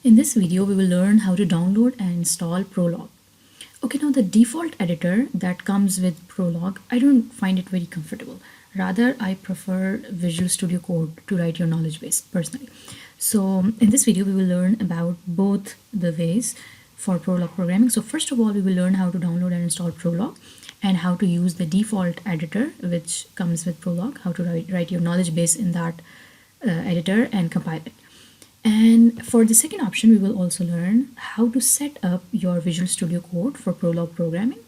In this video, we will learn how to download and install Prolog. Okay, now the default editor that comes with Prolog, I don't find it very comfortable. Rather, I prefer Visual Studio Code to write your knowledge base personally. So in this video, we will learn about both the ways for Prolog programming. So first of all, we will learn how to download and install Prolog and how to use the default editor which comes with Prolog, how to write your knowledge base in that editor and compile it. And for the second option, we will also learn how to set up your Visual Studio Code for Prolog programming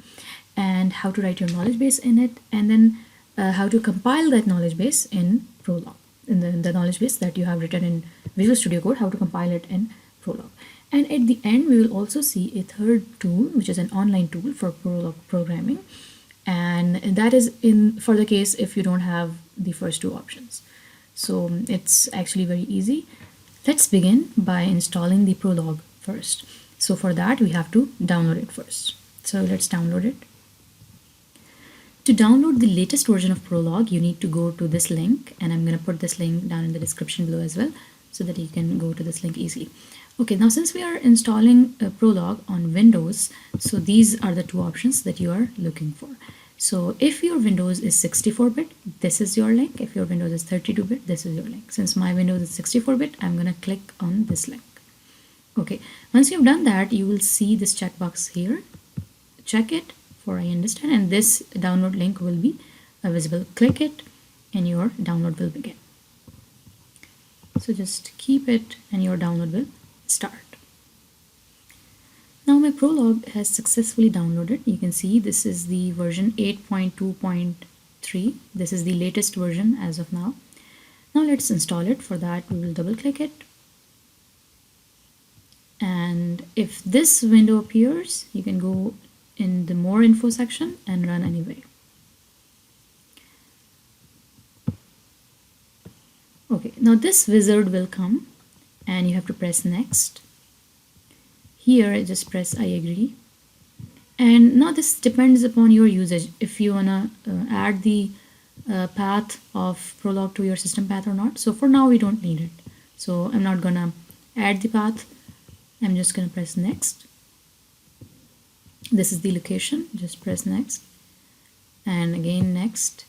and how to write your knowledge base in it, and then how to compile that knowledge base in Prolog, in the knowledge base that you have written in Visual Studio Code, how to compile it in Prolog. And at the end, we will also see a third tool, which is an online tool for Prolog programming. And that is for the case if you don't have the first two options. So it's actually very easy. Let's begin by installing the Prolog first. So for that, we have to download it first. So let's download it. To download the latest version of Prolog, you need to go to this link, and I'm going to put this link down in the description below as well, so that you can go to this link easily. Okay, now since we are installing Prolog on Windows, so these are the two options that you are looking for. So if your Windows is 64-bit, this is your link. If your Windows is 32-bit, this is your link. Since my Windows is 64-bit, I'm going to click on this link. Okay, once you've done that, you will see this checkbox here. Check it for I understand, and this download link will be visible. Click it and your download will begin. So just keep it and your download will start. Now my Prolog has successfully downloaded. You can see this is the version 8.2.3. This is the latest version as of now. Now let's install it. For that, we will double click it. And if this window appears, you can go in the more info section and run anyway. Okay, now this wizard will come and you have to press next. Here, just press I agree. And now this depends upon your usage, if you wanna add the path of Prolog to your system path or not. So for now, we don't need it. So I'm not gonna add the path. I'm just gonna press next. This is the location, just press next. And again, next.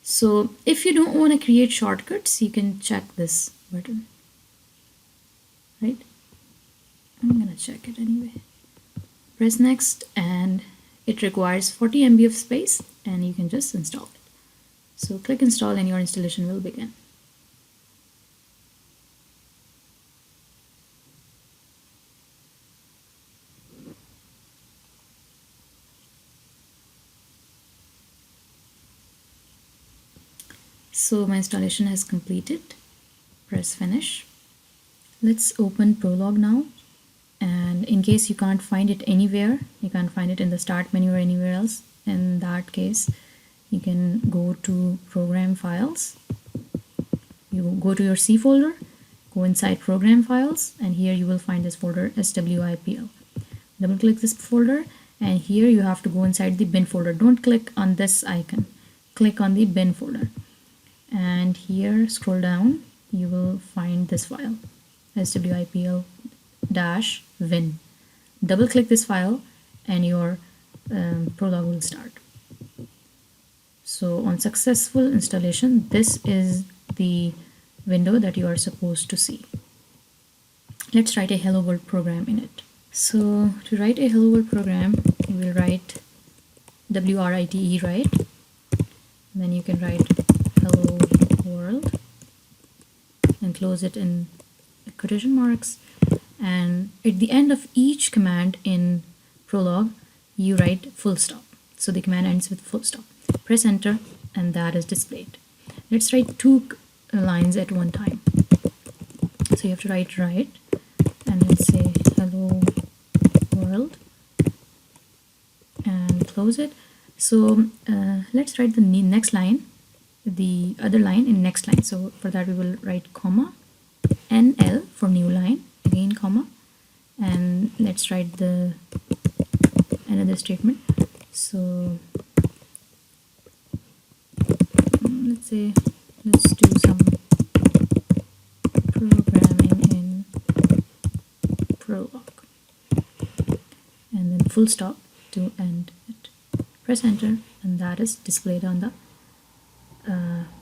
So if you don't wanna create shortcuts, you can check this button, right? I'm gonna check it anyway. Press next, and it requires 40 MB of space, and you can just install it. So click install and your installation will begin. So my installation has completed. Press finish. Let's open Prolog now. And in case you can't find it anywhere, you can't find it in the start menu or anywhere else, in that case, you can go to program files. You go to your C folder, go inside program files, and here you will find this folder SWIPL. Double click this folder, and here you have to go inside the bin folder. Don't click on this icon, click on the bin folder. And here, scroll down, you will find this file, SWIPL-win. Double click this file and your Prolog will start. So on successful installation, this is the window that you are supposed to see. Let's write a hello world program in it. So to write a hello world program, you will write WRITE, right? And then you can write hello world and close it in quotation marks. And at the end of each command in Prolog, you write full stop. So the command ends with full stop. Press enter and that is displayed. Let's write two lines at one time. So you have to write right, and let's say hello world and close it. So let's write the next line, the other line in next line. So for that we will write comma, NL for new line, again comma, and let's write the another statement. So let's say let's do some programming in Prolog, and then full stop to end it. Press enter, and that is displayed on the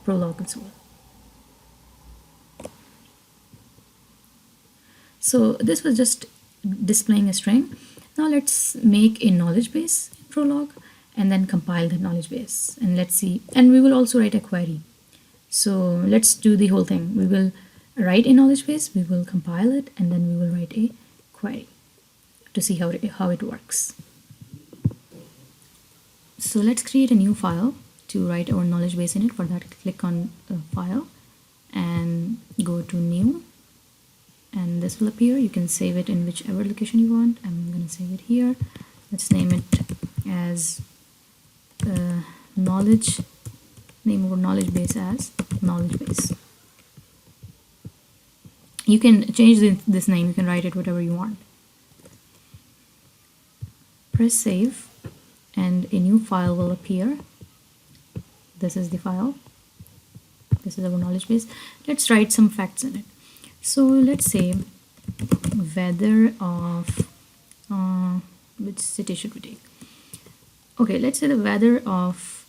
Prolog console. So this was just displaying a string. Now let's make a knowledge base in Prolog and then compile the knowledge base, and let's see, and we will also write a query. So let's do the whole thing. We will write a knowledge base, we will compile it, and then we will write a query to see how it works. So let's create a new file to write our knowledge base in it. For that, click on file and go to new, and this will appear. You can save it in whichever location you want. I'm going to save it here. Let's name it as knowledge, name our knowledge base as knowledge base. You can change this name, you can write it whatever you want. Press save and a new file will appear. This is the file. This is our knowledge base. Let's write some facts in it. So let's say weather of which city should we take? Okay, let's say the weather of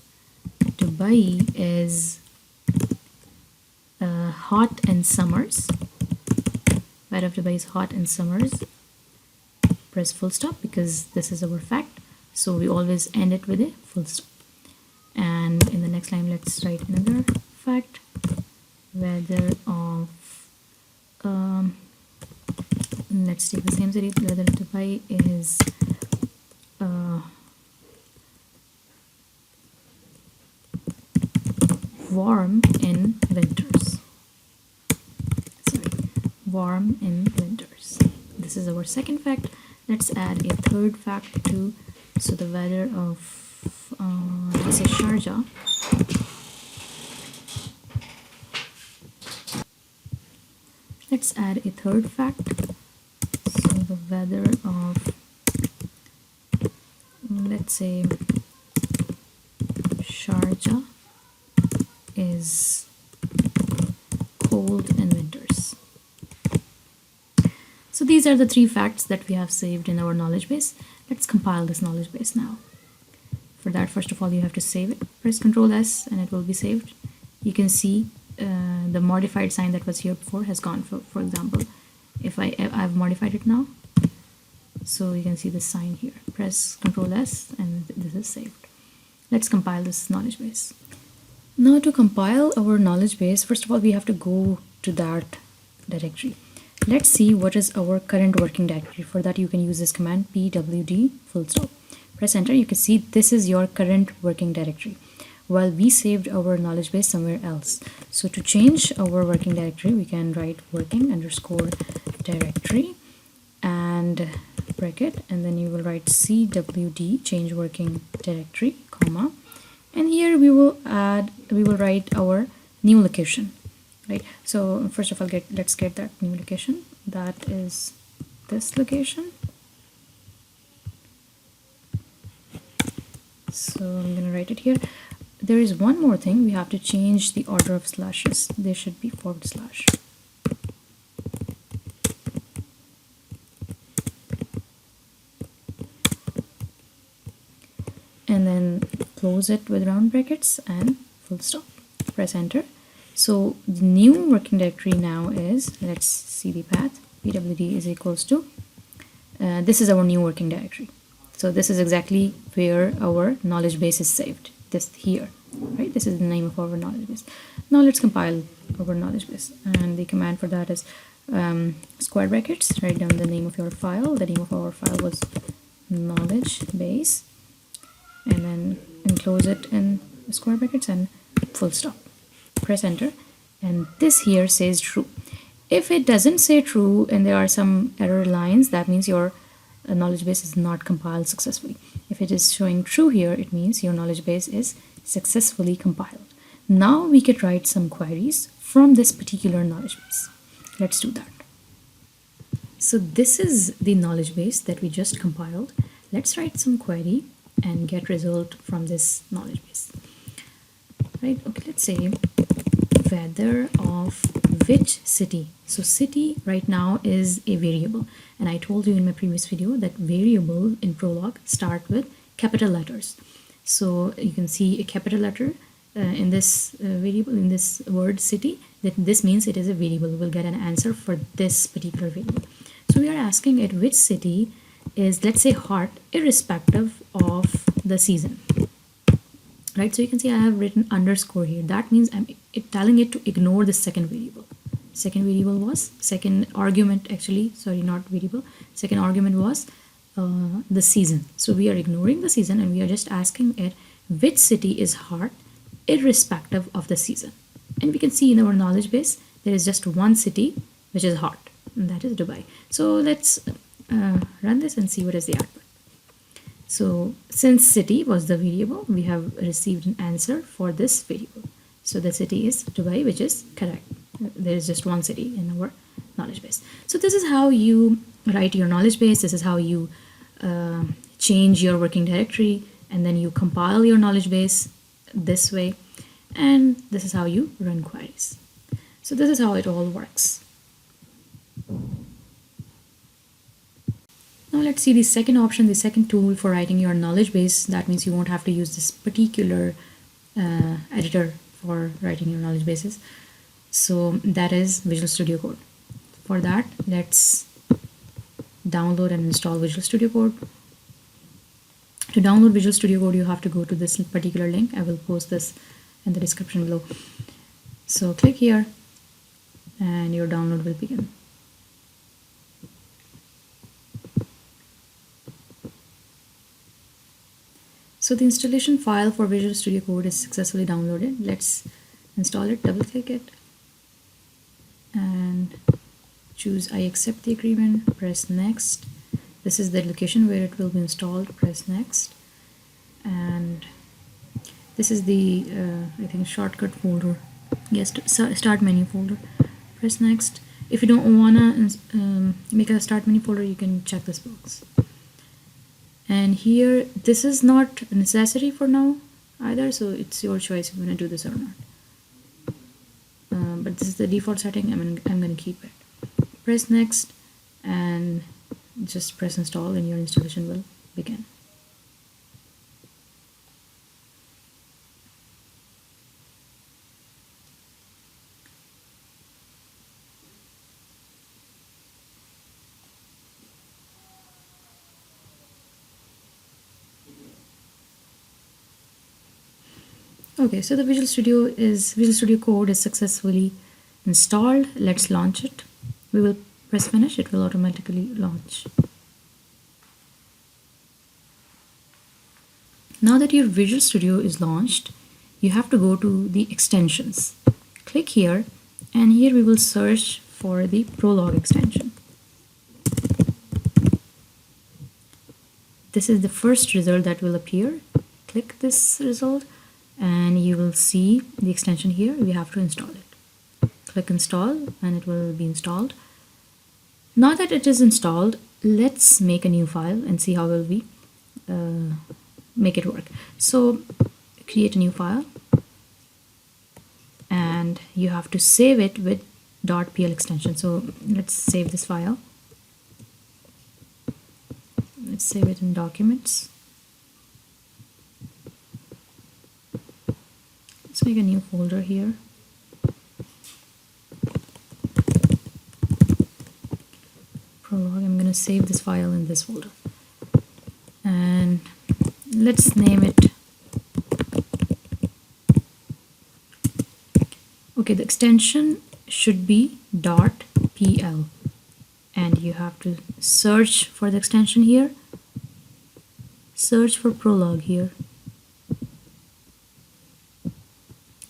Dubai is hot in summers. Weather of Dubai is hot in summers. Press full stop because this is our fact. So we always end it with a full stop. And in the next line, let's write another fact. Weather of let's take the same city. Weather of Dubai is warm in winters. Sorry, warm in winters. This is our second fact. Let's add a third fact too. So the weather of let's say Sharjah let's add a third fact. So the weather of, let's say, Sharjah is cold in winters. So these are the three facts that we have saved in our knowledge base. Let's compile this knowledge base now. For that, first of all, you have to save it. Press Ctrl S and it will be saved. You can see the modified sign that was here before has gone. For example, if I've modified it now, so you can see this sign here. Press Ctrl S and this is saved. Let's compile this knowledge base. Now to compile our knowledge base, first of all, we have to go to that directory. Let's see what is our current working directory. For that, you can use this command pwd full stop. Press enter. You can see this is your current working directory. Well, we saved our knowledge base somewhere else. So to change our working directory, we can write working underscore directory and bracket, and then you will write cwd change working directory, comma, and here we will write our new location, right? So first of all, let's get that new location. That is this location. So I'm gonna write it here. There is one more thing. We have to change the order of slashes. They should be /. And then close it with round brackets and full stop. Press enter. So the new working directory now is, let's see the path, pwd is equals to, this is our new working directory. So this is exactly where our knowledge base is saved, this here, right? This is the name of our knowledge base. Now let's compile our knowledge base, and the command for that is square brackets, write down the name of your file. The name of our file was knowledge base, and then enclose it in square brackets and full stop. Press enter, and this here says true. If it doesn't say true and there are some error lines, that means your knowledge base is not compiled successfully. If it is showing true here, it means your knowledge base is successfully compiled. Now we could write some queries from this particular knowledge base. Let's do that. So this is the knowledge base that we just compiled. Let's write some query and get result from this knowledge base. Right, okay, let's say weather of which city. So city right now is a variable, and I told you in my previous video that variable in Prolog start with capital letters. So you can see a capital letter in this variable, in this word city, that this means it is a variable. We'll get an answer for this particular variable. So we are asking it which city is, let's say, hot irrespective of the season, right? So you can see I have written underscore here. That means I'm telling it to ignore the second variable. Second variable was, second argument actually, sorry, not variable, second argument was the season. So we are ignoring the season and we are just asking it which city is hot irrespective of the season. And we can see in our knowledge base there is just one city which is hot, and that is Dubai. So let's run this and see what is the output. So since city was the variable, we have received an answer for this variable. So the city is Dubai, which is correct. There is just one city in our knowledge base. So this is how you write your knowledge base. This is how you change your working directory, and then you compile your knowledge base this way, and this is how you run queries. So this is how it all works. Now let's see the second option, the second tool for writing your knowledge base. That means you won't have to use this particular editor for writing your knowledge bases. So that is Visual Studio Code. For that, let's download and install Visual Studio Code. To download Visual Studio Code, you have to go to this particular link. I will post this in the description below. So click here and your download will begin. So the installation file for Visual Studio Code is successfully downloaded. Let's install it, double click it, and choose I accept the agreement, press next. This is the location where it will be installed, press next. And this is the, I think, shortcut folder. Yes, start menu folder, press next. If you don't wanna make a start menu folder, you can check this box. And here, this is not necessary for now either, so it's your choice if you want to do this or not. But this is the default setting. I'm going to keep it. Press next and just press install, and your installation will begin. Okay, so the Visual Studio Code is successfully installed. Let's launch it. We will press finish, it will automatically launch. Now that your Visual Studio is launched, you have to go to the extensions. Click here, and here we will search for the Prolog extension. This is the first result that will appear. Click this result, and you will see the extension here. We have to install it. Click install and it will be installed. Now that it is installed, let's make a new file and see how will we make it work. So create a new file, and you have to save it with .pl extension. So let's save this file. Let's save it in documents. Let's make a new folder here. Prolog, I'm going to save this file in this folder. And let's name it. Okay, the extension should be .pl. And you have to search for the extension here. Search for Prolog here.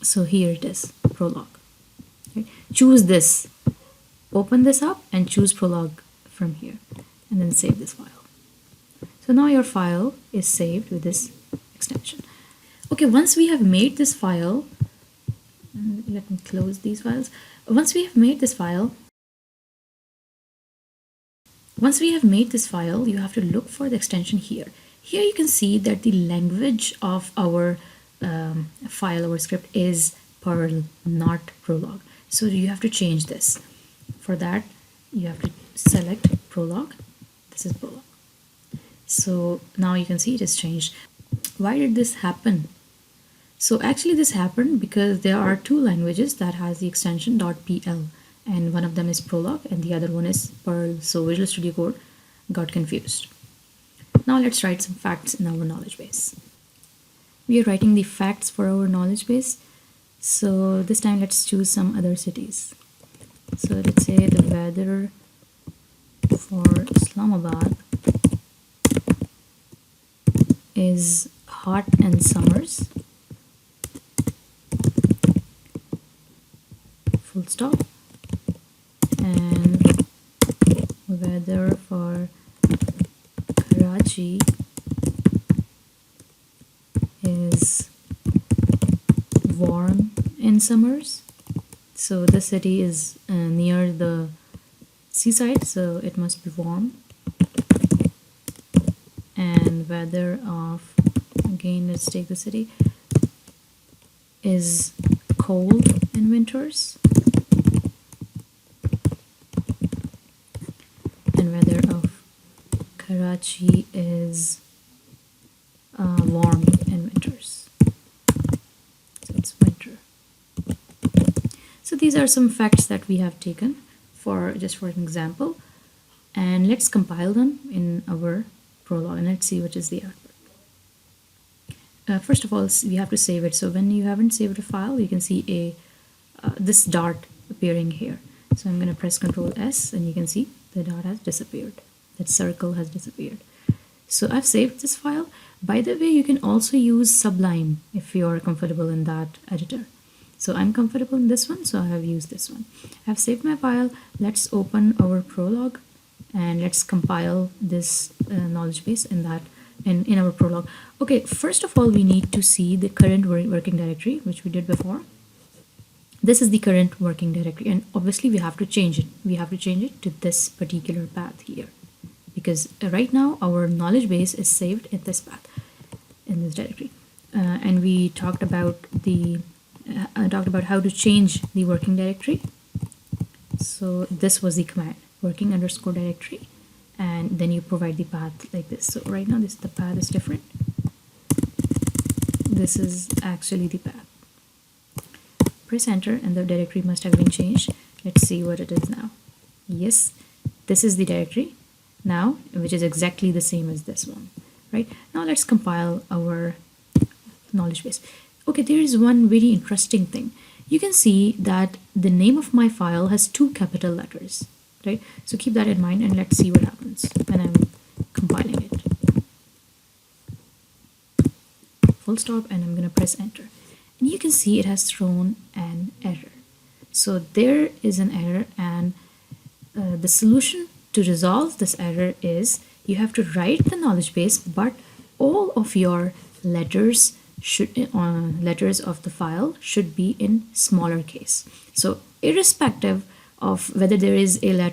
So here it is, Prolog. Okay. Choose this, open this up and choose Prolog from here, and then save this file. So now your file is saved with this extension. Okay, once we have made this file, let me close these files. Once we have made this file, you have to look for the extension here. Here you can see that the language of our file, our script is Perl, not Prolog. So you have to change this. For that, you have to select Prolog. This is Prolog. So now you can see it has changed. Why did this happen? So actually this happened because there are two languages that has the extension .pl, and one of them is Prolog and the other one is Perl. So Visual Studio Code got confused. Now let's write some facts in our knowledge base. We are writing the facts for our knowledge base. So this time let's choose some other cities. So let's say the weather for Islamabad is hot in summers, full stop, and weather for Karachi is warm in summers. So the city is near the seaside, so it must be warm. And weather of, again, let's take the city, is cold in winters. And weather of Karachi is warm in winters. So it's winter. So these are some facts that we have taken for just for an example, and let's compile them in our Prolog and let's see what is the output. First of all, we have to save it. So when you haven't saved a file, you can see this dot appearing here. So I'm going to press Ctrl S and you can see the dot has disappeared. That circle has disappeared. So I've saved this file. By the way, you can also use Sublime if you're comfortable in that editor. So I'm comfortable in this one, so I have used this one. I've saved my file. Let's open our Prolog and let's compile this knowledge base in our Prolog. Okay, first of all, we need to see the current working directory, which we did before. This is the current working directory, and obviously we have to change it. We have to change it to this particular path here, because right now our knowledge base is saved in this path, in this directory. And we talked about how to change the working directory. So this was the command, working underscore directory, and then you provide the path like this. So right now the path is different. This is actually the path. Press enter and the directory must have been changed. Let's see what it is now. Yes, this is the directory now, which is exactly the same as this one. Right now, let's compile our knowledge base. Okay, there is one very interesting thing. You can see that the name of my file has 2 capital letters, right? So keep that in mind and let's see what happens when I'm compiling it. Full stop, and I'm going to press enter. And you can see it has thrown an error. So there is an error, and the solution to resolve this error is you have to write the knowledge base, but all of your letters of the file should be in smaller case. So irrespective of whether there is a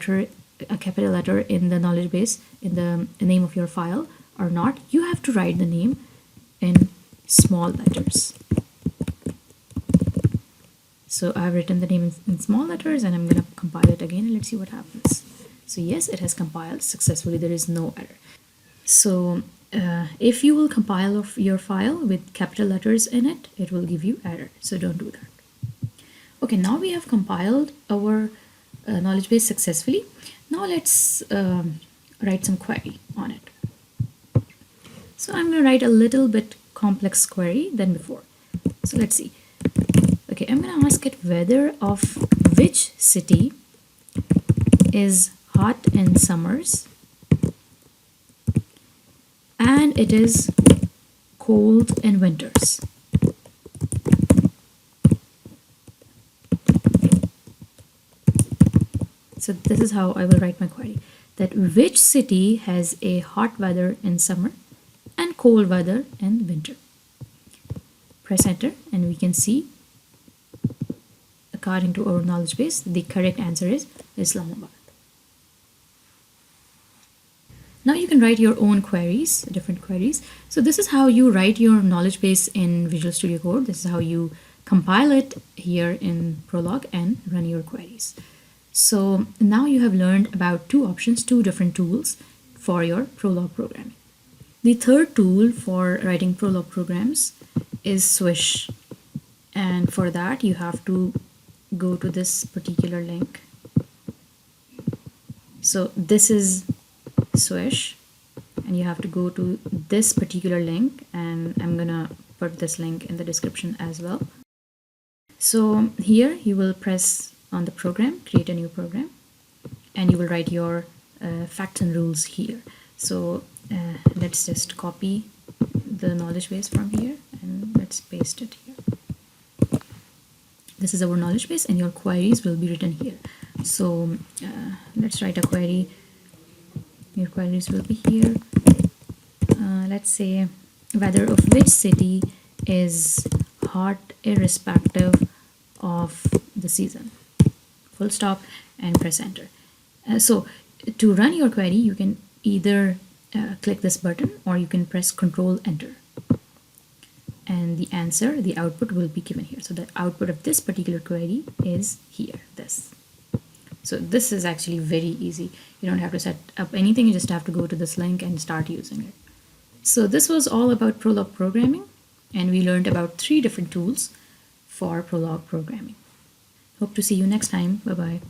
capital letter in the knowledge base, in the name of your file or not, you have to write the name in small letters. So I've written the name in small letters, and I'm going to compile it again and let's see what happens. So yes, it has compiled successfully. There is no error. So if you will compile your file with capital letters in it, it will give you error. So don't do that. Okay, now we have compiled our knowledge base successfully. Now let's write some query on it. So I'm going to write a little bit complex query than before. So let's see. Okay, I'm going to ask it weather of which city is hot in summers and it is cold in winters. So this is how I will write my query, that which city has a hot weather in summer and cold weather in winter. Press enter and we can see, according to our knowledge base, the correct answer is Islamabad. Now you can write your own queries, different queries. So this is how you write your knowledge base in Visual Studio Code. This is how you compile it here in Prolog and run your queries. So now you have learned about two options, two different tools for your Prolog programming. The third tool for writing Prolog programs is SWISH. And for that, you have to go to this particular link. So this is SWISH, and you have to go to this particular link, and I'm gonna put this link in the description as well. So here you will press on the program, create a new program, and you will write your facts and rules here. So let's just copy the knowledge base from here and let's paste it here. This is our knowledge base and your queries will be written here. So let's write a query. Your queries will be here. Let's say weather of which city is hot irrespective of the season. Full stop and press enter. So to run your query, you can either click this button or you can press Control Enter. And the answer, the output will be given here. So the output of this particular query is here, this. So this is actually very easy. You don't have to set up anything. You just have to go to this link and start using it. So this was all about Prolog programming, and we learned about 3 different tools for Prolog programming. Hope to see you next time. Bye-bye.